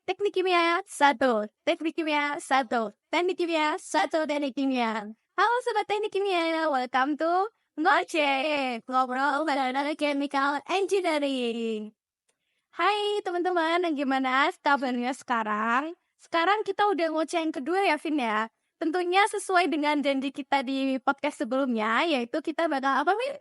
teknik kimia satu, teknik kimia satu, teknik kimia satu, teknik kimia. Halo sobat teknik kimia, welcome to Ngoceh, ngobrol mengenai chemical engineering. Hai teman-teman, gimana kabarnya sekarang? Sekarang kita udah ngoceh yang kedua ya, Vin ya. Tentunya sesuai dengan janji kita di podcast sebelumnya, yaitu kita bakal apa, Vin?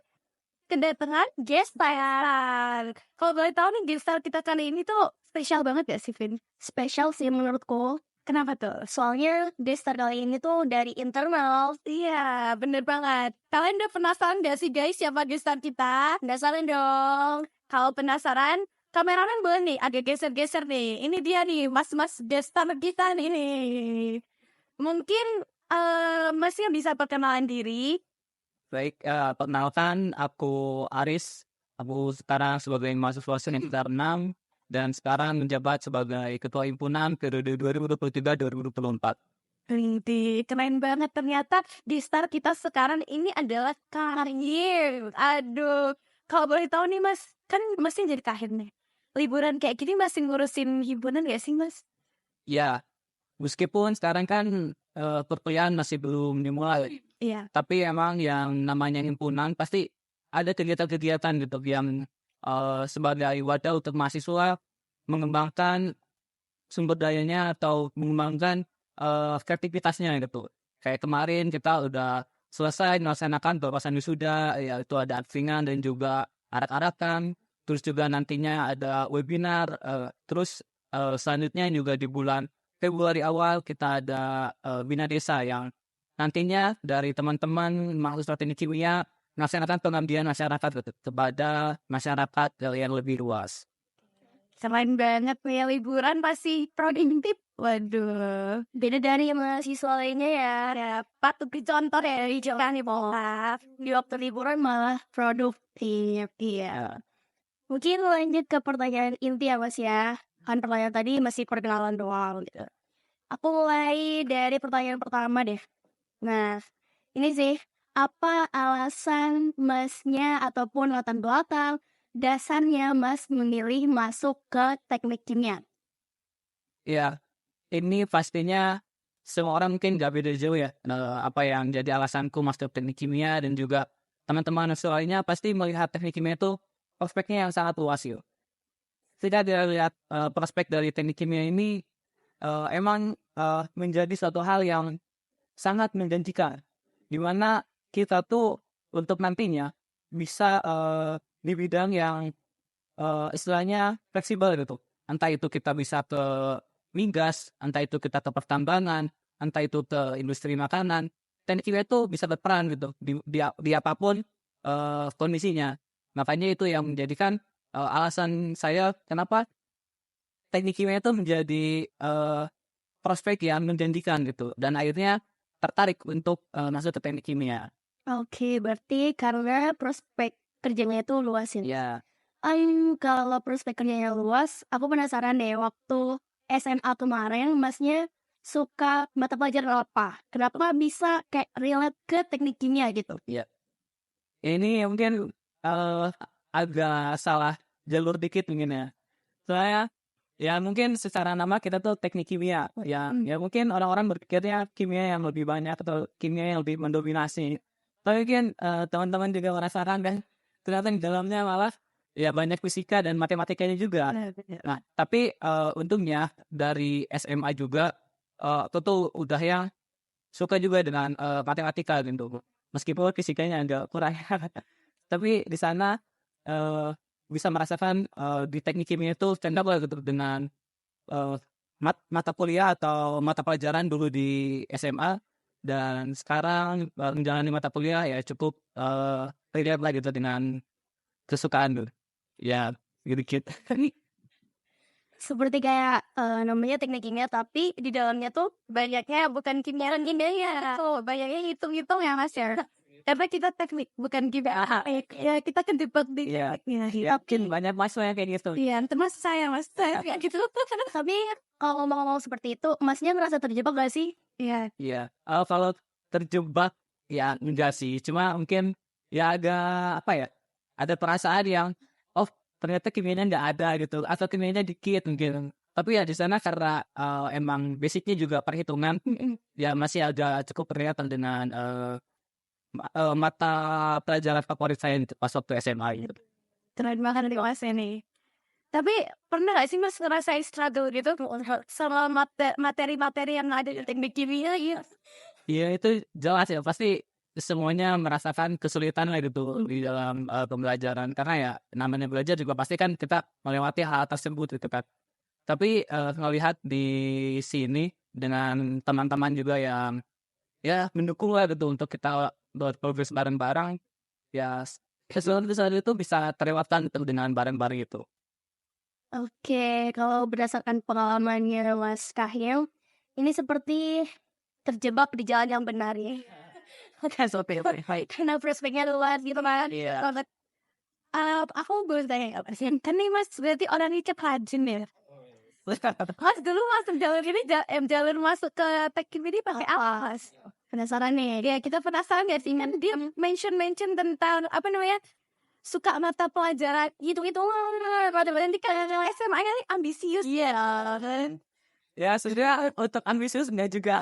Kedatangan guest star. Kalau boleh tahu nih, guest star kita kali ini tuh spesial banget gak sih, Vin? Spesial sih menurutku. Kenapa tuh? Soalnya guest star kali ini tuh dari internal. Iya, bener banget. Kalian udah penasaran gak sih guys siapa guest star kita? Penasaran dong. Kalau penasaran, kameramen boleh nih agak geser-geser nih. Ini dia nih, mas-mas guest star kita nih. Mungkin masnya bisa perkenalan diri. Baik, perkenalkan aku Aris. Aku sekarang sebagai mahasiswa semester 6 dan sekarang menjabat sebagai Ketua Himpunan periode 2023-2024. Keren banget, ternyata guest star kita sekarang ini adalah karir. Aduh, kalau boleh tahu nih mas, kan masnya jadi kahir nih. Liburan kayak gini masih ngurusin himpunan gak sih mas? Ya, meskipun sekarang kan perkuliahan masih belum dimulai, Iya. tapi emang yang namanya himpunan pasti ada kegiatan-kegiatan gitu yang sebagai wadah untuk mahasiswa mengembangkan sumber dayanya atau mengembangkan kreativitasnya gitu. Kayak kemarin kita udah selesai melaksanakan pelepasan wisuda, yaitu ada advingan dan juga arak-arakan. Terus juga nantinya ada webinar. Terus selanjutnya juga di bulan Februari awal kita ada Bina Desa yang nantinya dari teman-teman mahasiswa teknik kimia melaksanakan pengabdian masyarakat kepada masyarakat yang lebih luas. Keren banget nih, liburan pasti produktif. Waduh, Beda dari mahasiswa lainnya ya. ya patut dicontoh ya di jalan nih Bola. Di waktu liburan malah produktif. Iya. Mungkin lanjut ke pertanyaan inti ya mas ya. Kan pertanyaan tadi masih perkenalan doang gitu. Aku mulai dari pertanyaan pertama deh. Nah, ini sih, apa alasan masnya ataupun latar belakang dasarnya mas memilih masuk ke teknik kimia? Ya, ini pastinya semua orang mungkin gak beda jauh ya. Apa yang jadi alasanku masuk teknik kimia dan juga teman-teman lainnya pasti melihat teknik kimia itu prospeknya yang sangat luas yuk. Tidak dilihat prospek dari teknik kimia ini emang menjadi suatu hal yang sangat menjanjikan. Di mana kita tuh untuk nantinya bisa di bidang yang istilahnya fleksibel gitu. Entah itu kita bisa ke migas, entah itu kita ke pertambangan, entah itu ke industri makanan. Teknik kimia itu bisa berperan gitu di apapun kondisinya. Makanya itu yang menjadikan alasan saya kenapa teknik kimia itu menjadi prospek yang menjanjikan gitu. Dan akhirnya tertarik untuk masuk ke teknik kimia. Oke, berarti karena prospek kerjanya itu luas ya? Ya. Kalau prospek kerjanya luas, aku penasaran deh waktu SMA kemarin masnya suka mata pelajaran apa? Kenapa bisa kayak relate ke teknik kimia gitu? Ya. Ini mungkin agak salah jalur dikit mungkin ya. Soalnya ya mungkin secara nama kita tuh teknik kimia. Ya mungkin orang-orang berpikirnya kimia yang lebih banyak atau kimia yang lebih mendominasi. Tapi mungkin teman-teman juga merasakan kan ternyata di dalamnya malah ya banyak fisika dan matematikanya juga. Nah, tapi untungnya dari SMA juga aku tuh udah yang suka juga dengan matematika gitu. Meskipun fisikanya agak kurang. Tapi di sana bisa merasakan di teknik kimia itu stand up gitu dengan mata kuliah atau mata pelajaran dulu di SMA dan sekarang menjalani mata kuliah ya cukup relate lah gitu dengan kesukaan dulu. Ya, gitu. Seperti kayak namanya teknik kimia, tapi di dalamnya tuh Banyaknya bukan kimia dan kimia. Tuh, banyaknya hitung-hitung ya mas ya. Karena kita teknik, bukan kimia. Ya, kita kejebak di tekniknya. Yakin banyak mahasiswa yang kayak gitu. Iya, termasuk saya mas. Saya kayak gitu. tapi kalau ngomong-ngomong seperti itu, masnya ngerasa terjebak gak sih? Iya. Iya, kalau terjebak ya enggak sih. Cuma mungkin ya agak apa ya? Ada perasaan yang oh ternyata kimianya nggak ada gitu atau kimianya dikit mungkin. Tapi ya di sana karena emang basicnya juga perhitungan, ya masih agak cukup berkaitan dengan mata pelajaran favorit saya gitu, pas waktu SMA gitu. Keren banget nih Mas ini. Tapi pernah gak sih Mas ngerasain struggle gitu sama materi-materi yang ada di teknik kimia gitu? Iya itu jelas ya, pasti semuanya merasakan kesulitan lah gitu di dalam pembelajaran. Karena ya namanya belajar juga pasti kan kita melewati hal tersebut gitu kan. Tapi ngelihat di sini dengan teman-teman juga yang ya mendukung lah gitu untuk kita berprogres bareng-bareng, ya sesuatu itu bisa terlewatkan gitu dengan bareng-bareng itu. Oke, kalau berdasarkan pengalamannya Mas Kahil, ini seperti terjebak di jalan yang benar ya. Karena prospeknya luas gitu kan. Iya. Banget. Aku boleh tanya apa sih? Kan nih Mas berarti orangnya rajin ya. Mas dulu masuk jalur ini jalur masuk ke teknik ini pakai apa Mas? Penasaran nih. Ya kita penasaran gak sih kan dia mention tentang apa namanya? Suka mata pelajaran gitu-gitu. Pada nanti kan SMA kan ambisius. Iya kan. Ya sebenarnya untuk ambisius enggak juga.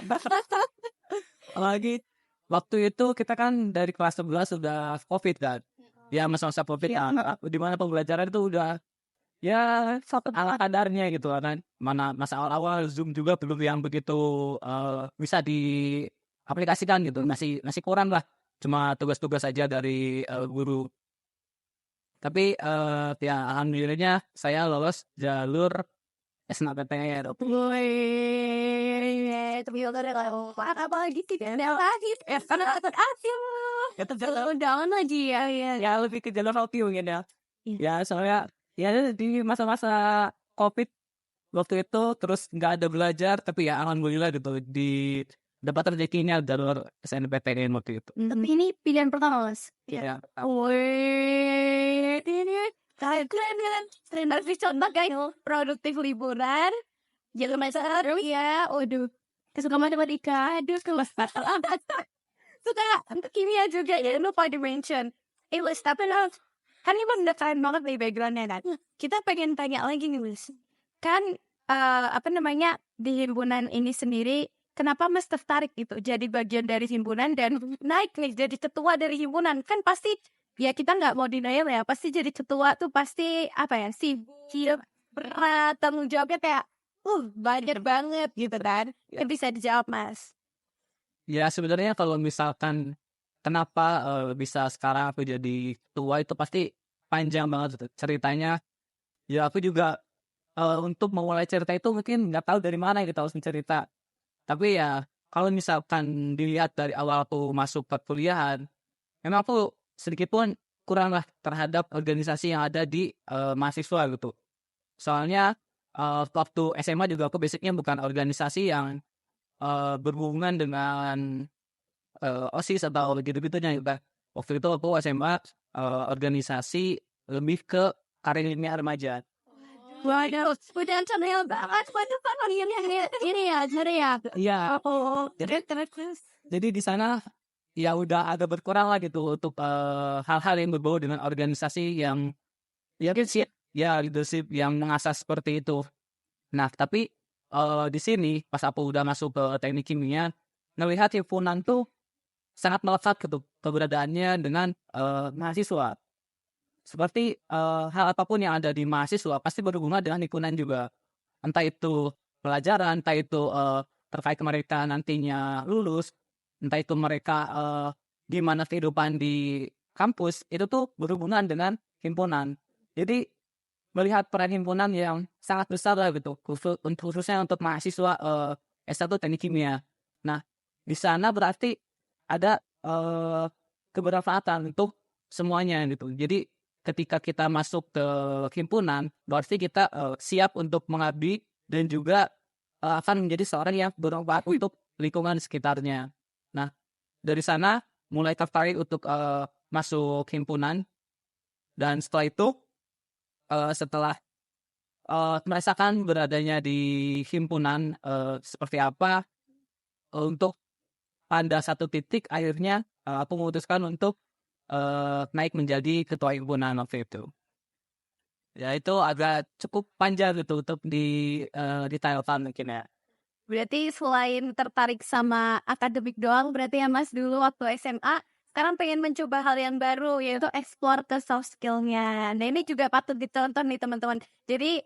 Apalagi waktu itu kita kan dari kelas 11 sudah COVID kan. Ya masa-masa COVID di mana pembelajaran itu udah ya ala kadarnya gitu kan. Mana masa awal-awal Zoom juga belum yang begitu bisa diaplikasikan gitu. Masih kurang lah. Cuma tugas-tugas saja dari guru. Tapi ya alhamdulillahnya saya lolos jalur SNMPTN. Tapi udah apa lagi tidak ada lagi. Karena takut asyik. Itu jalur Undangan lagi ya. ya lebih ke jalur hoki mungkin ya. Ya soalnya ya di masa-masa COVID waktu itu terus nggak ada belajar, tapi ya alhamdulillah gitu dapat rezekinya jalur SNMPTN waktu itu. Tapi ini pilihan pertama Mas. Ya. Wih, ini keren sih contoh kayak produktif liburan. Jangan masalah ya. Waduh, kesuka matematika. Aduh, suka kimia juga ya. Lupa di mention. Mas, tapi kan ini udah keren banget nih backgroundnya kan. Kita pengen tanya lagi nih Mas. Kan apa namanya di himpunan ini sendiri, kenapa Mas tertarik gitu jadi bagian dari himpunan dan naik nih jadi ketua dari himpunan? Kan pasti ya kita nggak mau denial ya, pasti jadi ketua tuh pasti apa ya sibuk berat, tanggung jawabnya kayak banyak banget gitu kan. Ya. Bisa dijawab Mas. Ya sebenarnya kalau misalkan kenapa bisa sekarang aku jadi ketua itu pasti panjang banget gitu ceritanya. Ya aku juga untuk memulai cerita itu mungkin nggak tahu dari mana kita harus mencerita. Tapi ya kalau misalkan dilihat dari awal aku masuk perkuliahan, memang aku sedikit pun kurang lah terhadap organisasi yang ada di mahasiswa gitu. Soalnya waktu SMA juga aku basicnya bukan organisasi yang berhubungan dengan OSIS atau gitu-gitunya gitu. Waktu itu aku SMA organisasi lebih ke karir ilmiah remaja. Waduh, udah channel banget. Waduh, ini ya, jadi ya. Iya. Oh, Jadi di sana ya udah agak berkurang lah gitu untuk hal-hal yang berbau dengan organisasi yang leadership yang mengasah seperti itu. Nah, tapi di sini pas aku udah masuk ke teknik kimia, ngelihat himpunan tuh sangat melekat gitu keberadaannya dengan mahasiswa. Seperti hal apapun yang ada di mahasiswa pasti berhubungan dengan himpunan juga. Entah itu pelajaran, entah itu terkait mereka nantinya lulus, entah itu mereka gimana kehidupan di kampus, itu tuh berhubungan dengan himpunan. Jadi melihat peran himpunan yang sangat besar lah gitu, khususnya untuk mahasiswa S1 teknik kimia. Nah, di sana berarti ada kebermanfaatan untuk semuanya gitu. Jadi ketika kita masuk ke himpunan, berarti kita siap untuk mengabdi dan juga akan menjadi seorang yang bermanfaat untuk lingkungan sekitarnya. Nah, dari sana mulai tertarik untuk masuk himpunan, dan setelah itu setelah merasakan beradanya di himpunan seperti apa, untuk pada satu titik akhirnya aku memutuskan untuk naik menjadi ketua himpunan waktu itu. Ya itu agak cukup panjang gitu untuk detailkan mungkin ya. Berarti selain tertarik sama akademik doang, berarti ya Mas dulu waktu SMA, sekarang pengen mencoba hal yang baru, yaitu explore ke soft skill-nya. Nah ini juga patut ditonton nih teman-teman. Jadi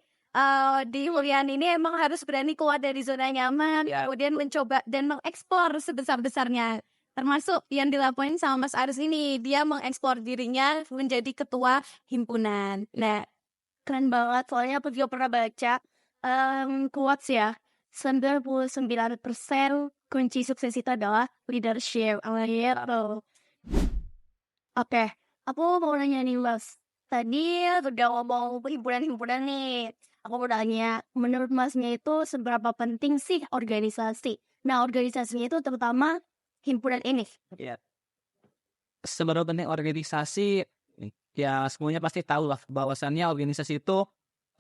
di kuliah ini emang harus berani keluar dari zona nyaman, Ya. kemudian mencoba dan mengeksplor sebesar-besarnya. Termasuk yang dilakuin sama Mas Aris ini, dia mengeksplor dirinya menjadi ketua himpunan. Nah, Keren banget, soalnya aku juga pernah baca quotes ya. 99% kunci sukses itu adalah leadership. Gitu. Oke, aku mau nanya nih Mas. Tadi udah ngomong himpunan-himpunan nih. Aku mau nanya, menurut Masnya itu seberapa penting sih organisasi? Nah, organisasinya itu terutama himpunan ini. Ya. Seberapa penting organisasi, ya semuanya pasti tahu lah bahwasannya organisasi itu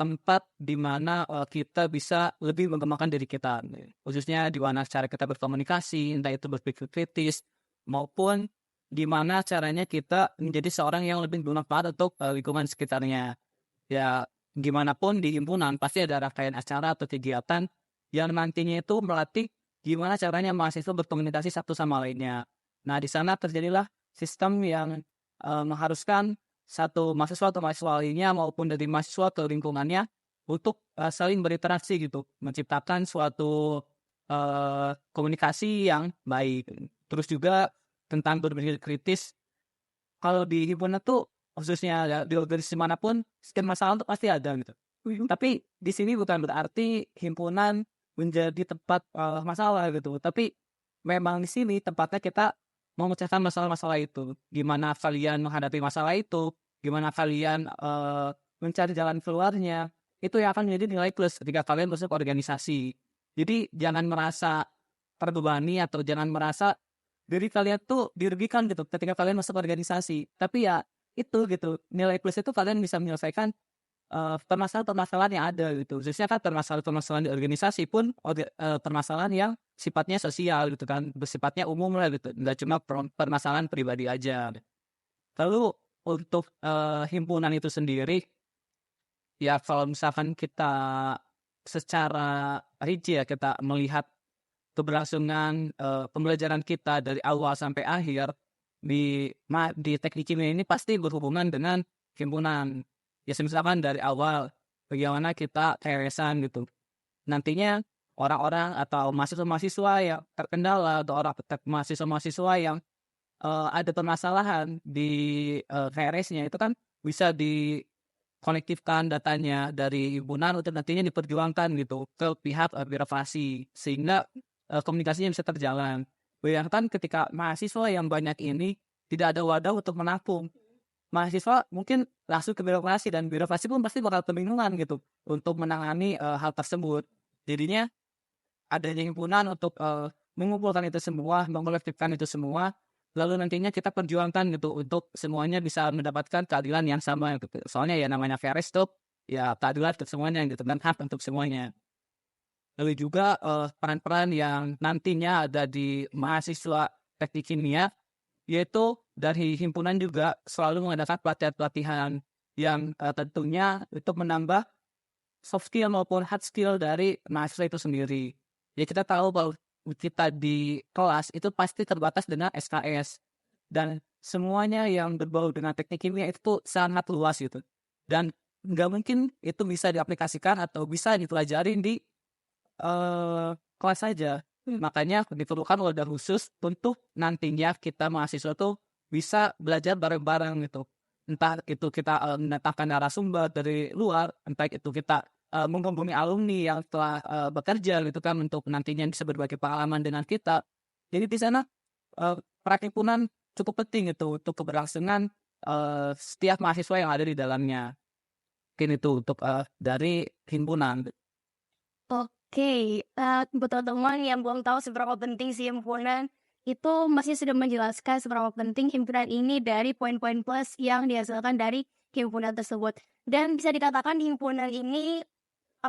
tempat di mana kita bisa lebih mengembangkan diri kita, khususnya di mana cara kita berkomunikasi, entah itu berpikir kritis maupun di mana caranya kita menjadi seorang yang lebih bermanfaat untuk lingkungan sekitarnya. Ya gimana pun di himpunan pasti ada rangkaian acara atau kegiatan yang nantinya itu melatih gimana caranya mahasiswa berkomunikasi satu sama lainnya. Nah di sana terjadilah sistem yang mengharuskan satu mahasiswa atau mahasiswa lainnya maupun dari mahasiswa ke lingkungannya untuk saling berinteraksi gitu, menciptakan suatu komunikasi yang baik. Terus juga tentang berpikir kritis, kalau di himpunan tuh khususnya ya, di organisasi manapun setiap masalah tuh pasti ada gitu. Tapi di sini bukan berarti himpunan menjadi tempat masalah gitu. Tapi memang di sini tempatnya kita memecahkan masalah-masalah itu. Gimana kalian menghadapi masalah itu, gimana kalian mencari jalan keluarnya, itu yang akan menjadi nilai plus ketika kalian masuk organisasi. Jadi jangan merasa terbebani atau jangan merasa diri kalian tuh dirugikan gitu ketika kalian masuk organisasi. Tapi ya itu gitu, nilai plus itu kalian bisa menyelesaikan permasalahan-permasalahan yang ada gitu. Khususnya kan permasalahan-permasalahan di organisasi pun permasalahan yang sifatnya sosial gitu kan, bersifatnya umum lah gitu, nggak cuma permasalahan pribadi aja. Lalu untuk himpunan itu sendiri, ya kalau misalkan kita secara rinci ya kita melihat keberlangsungan pembelajaran kita dari awal sampai akhir di teknik kimia ini pasti berhubungan dengan himpunan. Ya misalkan dari awal bagaimana kita keresan gitu. Nantinya orang-orang atau mahasiswa-mahasiswa yang terkendala atau mahasiswa-mahasiswa yang ada permasalahan di KRS-nya itu kan bisa dikonektifkan datanya dari himpunan untuk nantinya diperjuangkan gitu ke pihak birokrasi sehingga komunikasinya bisa terjalan. Bayangkan ketika mahasiswa yang banyak ini tidak ada wadah untuk menampung. Mahasiswa mungkin langsung ke birokrasi dan birokrasi pun pasti bakal kebingungan gitu untuk menangani hal tersebut. Jadinya adanya himpunan untuk mengumpulkan itu semua, mengkolektifkan itu semua, lalu nantinya kita perjuangkan gitu untuk semuanya bisa mendapatkan keadilan yang sama gitu. Soalnya ya namanya VRS tuh ya keadilan untuk semuanya gitu dan hak untuk semuanya. Lalu juga peran-peran yang nantinya ada di mahasiswa teknik kimia, yaitu dari himpunan juga selalu mengadakan pelatihan-pelatihan yang tentunya untuk menambah soft skill maupun hard skill dari mahasiswa itu sendiri. Ya kita tahu bahwa kita di kelas itu pasti terbatas dengan SKS dan semuanya yang berbau dengan teknik kimia itu sangat luas gitu. Dan nggak mungkin itu bisa diaplikasikan atau bisa dipelajari di kelas saja. Makanya diperlukan wadah khusus untuk nantinya kita mahasiswa tuh bisa belajar bareng-bareng gitu. Entah itu kita mendatangkan narasumber dari luar, entah itu kita menghubungi alumni yang telah bekerja gitu kan untuk nantinya bisa berbagi pengalaman dengan kita. Jadi di sana peran himpunan cukup penting itu untuk keberlangsungan setiap mahasiswa yang ada di dalamnya. Mungkin itu untuk dari himpunan. Oke, buat teman-teman yang belum tahu seberapa penting sih himpunan, itu masih sudah menjelaskan seberapa penting himpunan ini dari poin-poin plus yang dihasilkan dari himpunan tersebut. Dan bisa dikatakan himpunan ini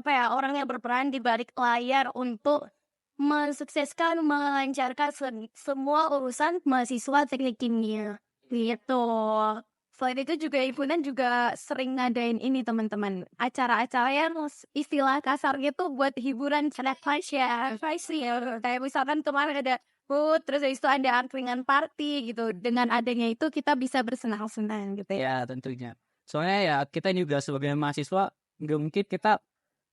orang yang berperan di balik layar untuk mensukseskan, melancarkan semua urusan mahasiswa teknik kimia. Gitu. selain itu juga himpunan juga sering ngadain ini teman-teman, acara-acara yang istilah kasarnya tuh buat hiburan ya, kayak misalkan kemarin ada food, terus habis itu ada angkringan party gitu. Dengan adanya itu kita bisa bersenang-senang gitu ya. Ya tentunya. Soalnya ya kita juga sebagai mahasiswa nggak mungkin kita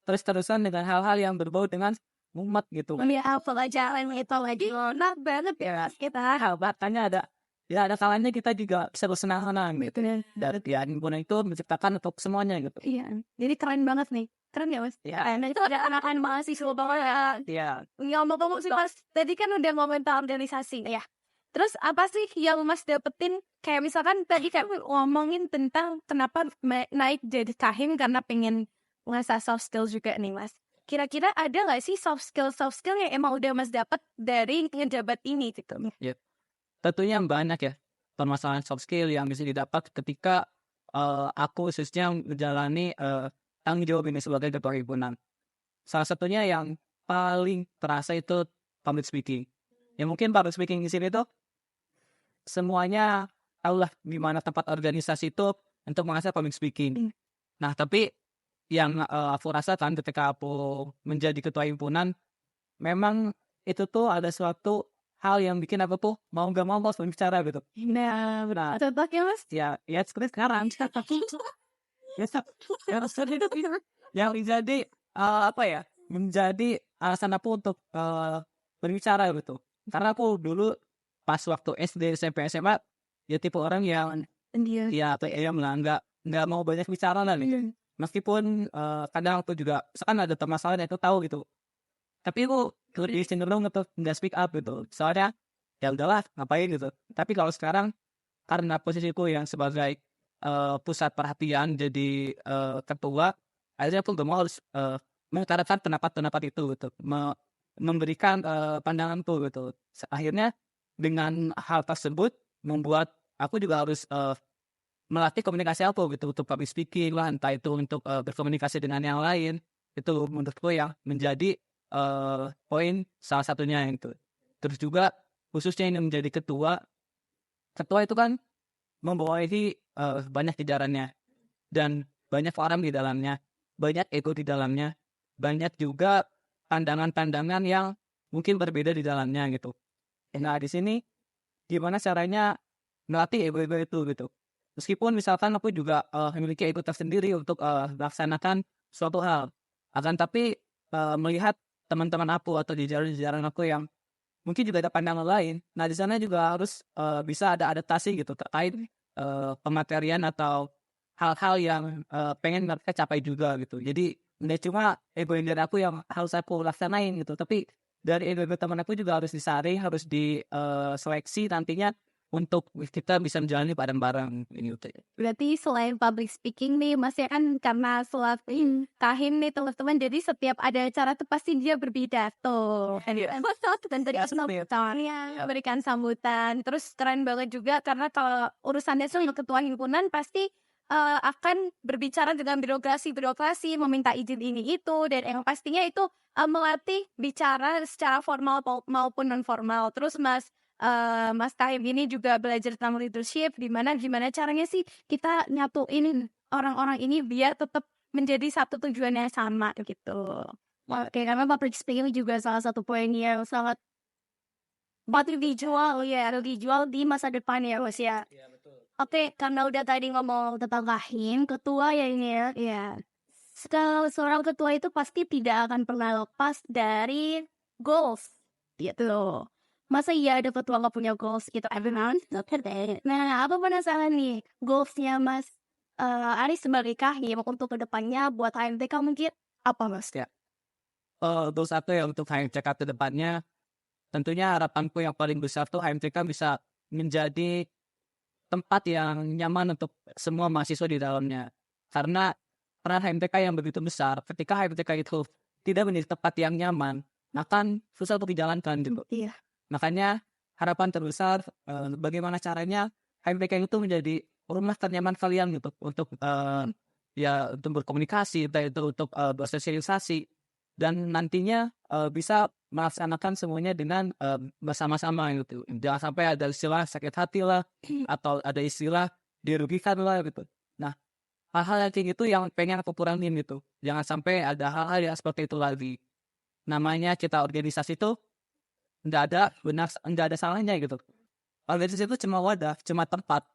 terus-terusan dengan hal-hal yang berbau dengan umat gitu. Ya pelajaran itu lagi enak banget ya kita. Makanya ada kalanya kita juga bisa bersenang-senang gitu. Dan ya himpunan itu menciptakan untuk semuanya gitu. Iya, jadi keren banget nih. Keren ya mas? Ya. Nah itu ada anak-anak mahasiswa banget ya. Ya. Ngomong-ngomong sih mas, tadi kan udah ngomongin tentang organisasi ya. Terus apa sih yang mas dapetin? Kayak misalkan tadi kan ngomongin tentang kenapa naik jadi kahim karena pengen ngasah soft skill juga nih mas. Kira-kira ada nggak sih soft skill yang emang udah mas dapat dari ngejabat ini gitu? Tentunya banyak ya permasalahan soft skill yang bisa didapat ketika aku khususnya menjalani tanggung jawab ini sebagai ketua himpunan. Salah satunya yang paling terasa itu public speaking. Ya mungkin public speaking di sini tuh semuanya tahulah gimana tempat organisasi itu untuk mengasah public speaking. Nah tapi yang aku rasakan ketika aku menjadi ketua himpunan, memang itu tuh ada suatu hal yang bikin aku tuh mau gak mau harus berbicara gitu. Nah, contohnya mas? Ya seperti sekarang. Yang menjadi menjadi alasan aku untuk berbicara gitu. Karena aku dulu pas waktu SD, SMP, SMA ya tipe orang yang ya PM lah, nggak mau banyak bicara lah nih. Meskipun kadang aku juga misalkan ada permasalahan itu tahu gitu. Tapi aku lebih cenderung untuk nggak speak up gitu. Soalnya ya udahlah ngapain gitu. Tapi kalau sekarang karena posisiku yang sebagai pusat perhatian jadi ketua, akhirnya aku gak mau harus mengutarakan pendapat itu gitu, memberikan pandanganku gitu. Akhirnya dengan hal tersebut membuat aku juga harus melatih komunikasi aku gitu untuk public speaking lah, entah itu untuk berkomunikasi dengan yang lain. Itu menurutku yang menjadi poin salah satunya itu. Terus juga khususnya ini menjadi ketua itu kan membawahi banyak jajarannya dan banyak orang di dalamnya, banyak ego di dalamnya, banyak juga pandangan-pandangan yang mungkin berbeda di dalamnya gitu. Nah di sini gimana caranya melatih ego itu gitu. Meskipun misalkan aku juga memiliki ego tersendiri untuk melaksanakan suatu hal, akan tapi melihat teman-teman aku atau jajaran aku yang mungkin juga ada pandangan lain. Nah di sana juga harus bisa ada adaptasi gitu terkait pematerian atau hal-hal yang pengen mereka capai juga gitu. Jadi nggak cuma ego dari aku yang harus aku laksanain gitu, tapi dari ego teman aku juga harus disaring, harus diseleksi nantinya untuk kita bisa menjalani bareng-bareng ini. Berarti selain public speaking nih, Mas ya kan karena selain kahim nih teman-teman, jadi setiap ada acara tuh pasti dia berpidato. Dan berikan sambutan. Terus keren banget juga karena kalau urusannya soal ketua himpunan pasti akan berbicara dengan birokrasi, meminta izin ini itu, dan yang pastinya itu melatih bicara secara formal maupun non formal. Terus Mas Kahim ini juga belajar tentang leadership, gimana caranya sih kita nyatuin orang-orang ini biar tetap menjadi satu tujuan yang sama gitu. Oke, karena public speaking juga salah satu poin yang sangat dijual di masa depan ya Mas ya. Iya betul. Oke, karena udah tadi ngomong tentang kahim, ketua ya ini ya. Iya. Seorang ketua itu pasti tidak akan pernah lepas dari goals. Gitu. Masa iya ada ketua nggak punya goals gitu? Nah, apa penasaran nih goalsnya Mas Aris sebagai kahim untuk kedepannya buat HMTK mungkin apa Mas? Ya. Goals satu ya untuk HMTK ke depannya, tentunya harapanku yang paling besar tuh HMTK bisa menjadi tempat yang nyaman untuk semua mahasiswa di dalamnya. Karena peran HMTK yang begitu besar, ketika HMTK itu tidak menjadi tempat yang nyaman, akan susah untuk dijalankan gitu. Iya. Makanya harapan terbesar bagaimana caranya HMTK itu menjadi rumah ternyaman kalian gitu untuk untuk berkomunikasi, untuk bersosialisasi, dan nantinya bisa melaksanakan semuanya dengan bersama-sama gitu. Jangan sampai ada istilah sakit hati lah atau ada istilah dirugikan lah gitu. Nah, hal-hal yang kayak gitu yang pengen aku kurangin gitu. Jangan sampai ada hal-hal yang seperti itu lagi. Namanya kita organisasi itu nggak ada salahnya gitu. Organisasi itu cuma wadah, cuma tempat.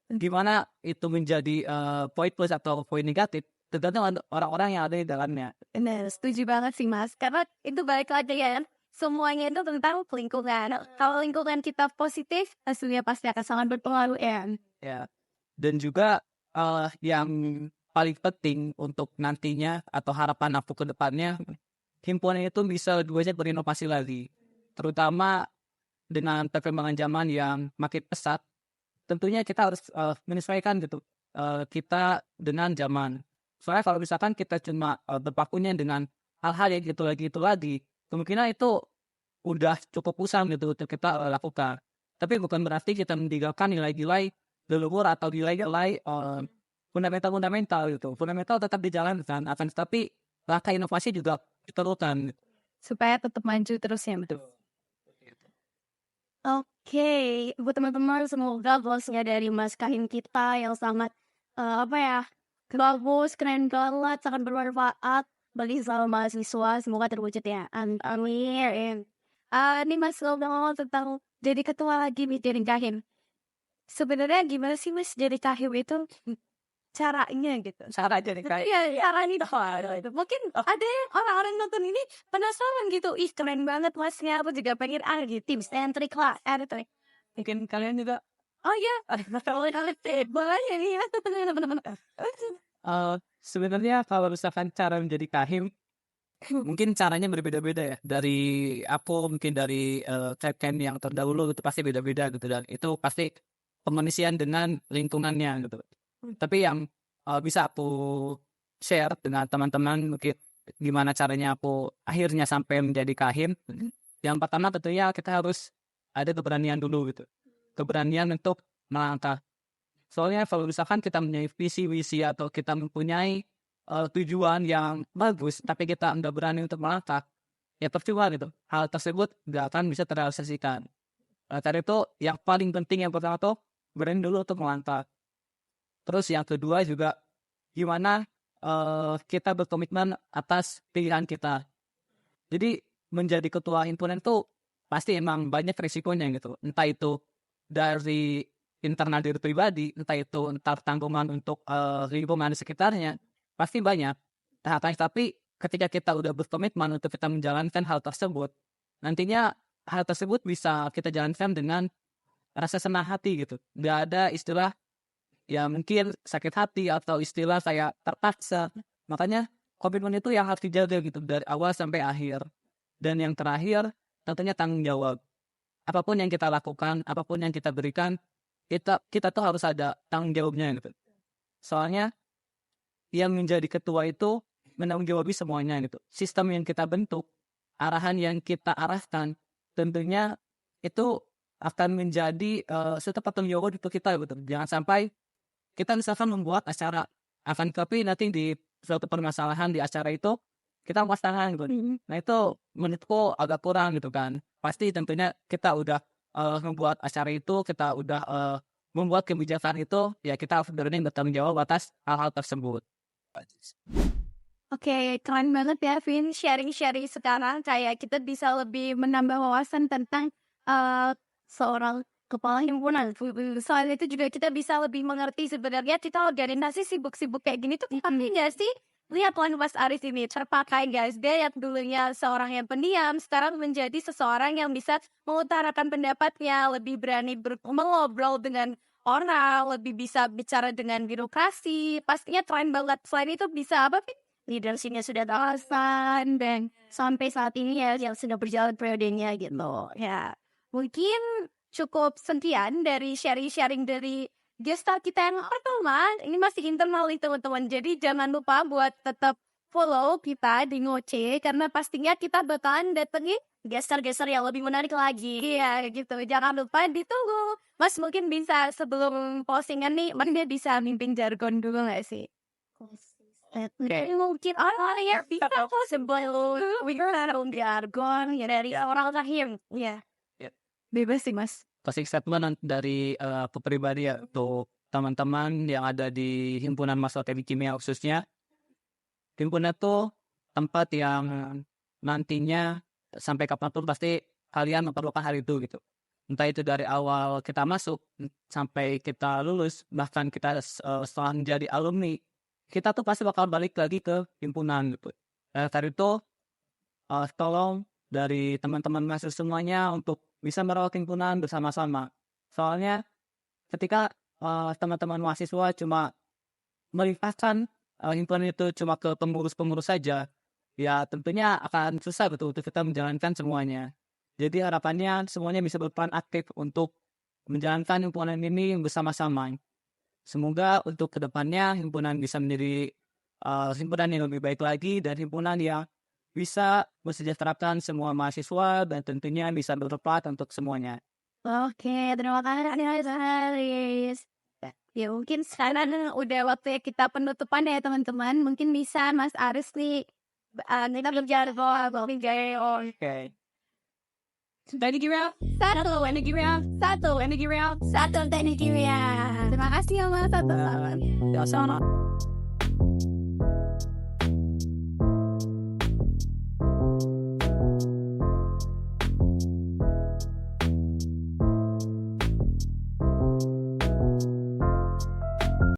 Gimana itu menjadi poin plus atau poin negatif tergantung orang-orang yang ada di dalamnya. Benar, setuju banget sih Mas. Karena itu balik lagi ya, semuanya itu tentang lingkungan. Kalau lingkungan kita positif, hasilnya pasti akan sangat berpengaruh ya. Ya. Dan juga yang paling penting untuk nantinya atau harapan aku ke depannya, himpunan itu bisa lebih banyak berinovasi lagi. Terutama dengan perkembangan zaman yang makin pesat, tentunya kita harus menyesuaikan gitu kita dengan zaman. Soalnya kalau misalkan kita cuma berpakunya dengan hal-hal yang itu lagi, kemungkinan itu udah cukup usang gitu untuk kita lakukan. Tapi bukan berarti kita meninggalkan nilai-nilai leluhur atau nilai-nilai fundamental gitu. Fundamental tetap dijalankan, akan tetapi langkah inovasi juga diperlukan. Supaya tetap maju terus ya. Betul. Oke, buat teman-teman semoga goalsnya dari Mas Kahim kita yang sangat bagus, keren banget, sangat bermanfaat bagi sesama mahasiswa. Semoga terwujud ya. Amin. Ini Mas ngomong tentang jadi ketua lagi nih jadi kahim. Sebenarnya gimana sih Mas jadi kahim itu caranya gitu? Cara jadi kayak Iya, caranya itu. Mungkin ada yang orang-orang nonton ini penasaran gitu. Ih, keren banget Masnya. Aku juga pengen gitu. Tips and trick lah. Gitu. mungkin kalian juga Oh iya, kalau kalian boleh ya. sebenarnya kalau misalkan cara menjadi kahim mungkin caranya berbeda-beda ya. Dari aku mungkin dari Captain yang terdahulu itu pasti beda-beda gitu, dan itu pasti pengisian dengan lingkungannya gitu. Tapi yang bisa aku share dengan teman-teman mungkin gimana caranya aku akhirnya sampai menjadi kahim. Yang pertama tentunya kita harus ada keberanian dulu gitu. Keberanian untuk melangkah. Soalnya kalau misalkan kita mempunyai visi atau kita mempunyai tujuan yang bagus, tapi kita nggak berani untuk melangkah, ya percuma gitu. Hal tersebut nggak akan bisa terrealisasikan. Tadi itu yang paling penting yang pertama tuh berani dulu untuk melangkah. Terus yang kedua juga gimana kita berkomitmen atas pilihan kita. Jadi menjadi ketua himpunan itu pasti emang banyak resikonya gitu. Entah itu dari internal diri pribadi, entah itu tanggungan untuk lingkungan di sekitarnya, pasti banyak. Tapi ketika kita udah berkomitmen untuk kita menjalankan hal tersebut, nantinya hal tersebut bisa kita jalankan dengan rasa senang hati gitu. Gak ada istilah ya mungkin sakit hati atau istilah kayak terpaksa. Makanya komitmen itu yang harus dijaga gitu dari awal sampai akhir. Dan yang terakhir tentunya tanggung jawab. Apapun yang kita lakukan, apapun yang kita berikan, kita tuh harus ada tanggung jawabnya gitu. Soalnya yang menjadi ketua itu menanggung jawab semuanya gitu. Sistem yang kita bentuk, arahan yang kita arahkan, tentunya itu akan menjadi suatu tanggung jawab untuk kita gitu. Jangan sampai kita misalkan membuat acara, akan tapi nanti di suatu permasalahan di acara itu kita lepas tangan gitu. Nah itu menurutku agak kurang gitu kan. Pasti tentunya kita udah membuat acara itu, kita udah membuat kebijakan itu, ya kita harus berani bertanggung jawab atas hal-hal tersebut. Oke, keren banget ya Vin sharing-sharing sekarang. Kayak kita bisa lebih menambah wawasan tentang seorang kepala himpunan. Soal itu juga kita bisa lebih mengerti sebenarnya kita organisasi sibuk-sibuk kayak gini tuh penting gak sih? Lihat Mas Aris ini terpakai guys. Dia yang dulunya seorang yang pendiam, sekarang menjadi seseorang yang bisa mengutarakan pendapatnya, lebih berani mengobrol dengan orang, lebih bisa bicara dengan birokrasi. Pastinya keren banget. Selain itu bisa apa Vin? Leadershipnya sudah terasa dan sampai saat ini ya yang sudah berjalan periodenya gitu. Ya, mungkin cukup sekian dari sharing-sharing dari gestar kita yang pertama. Ini masih internal nih teman-teman. Jadi jangan lupa buat tetap follow kita di Ngoce karena pastinya kita bakalan datengin Gestar-gestar yang lebih menarik lagi. iya gitu. Jangan lupa ditunggu. Mas mungkin bisa sebelum postingan nih, Mas dia bisa mimpin jargon dulu gak sih? Mungkin ya bisa kok sebelum jargon ya dari orang terakhir. Iya. Bebas sih Mas. Closing statement dari aku pribadi ya untuk teman-teman yang ada di himpunan mahasiswa teknik kimia khususnya. Himpunan itu tempat yang nantinya sampai kapanpun pasti kalian memerlukan hal itu gitu. Entah itu dari awal kita masuk sampai kita lulus, bahkan kita setelah menjadi alumni, kita tuh pasti bakal balik lagi ke himpunan gitu. Dari itu tolong dari teman-teman mahasiswa semuanya untuk bisa merawat himpunan bersama-sama. Soalnya ketika teman-teman mahasiswa cuma melimpahkan himpunan itu cuma ke pengurus-pengurus saja, ya tentunya akan susah betul untuk kita menjalankan semuanya. Jadi harapannya semuanya bisa berperan aktif untuk menjalankan himpunan ini bersama-sama. Semoga untuk kedepannya himpunan bisa menjadi himpunan yang lebih baik lagi dan himpunan yang bisa mensejahterakan semua mahasiswa dan tentunya bisa bermanfaat untuk semuanya. Oke, terima kasih Mas Haris. Ya mungkin sekarang udah waktunya kita penutupan ya teman-teman. Mungkin bisa Mas Aris nih kita berbicara soal Oke. Teknik kimia. satu teknik kimia. Terima kasih ya Mas atas sarannya. Ya sama.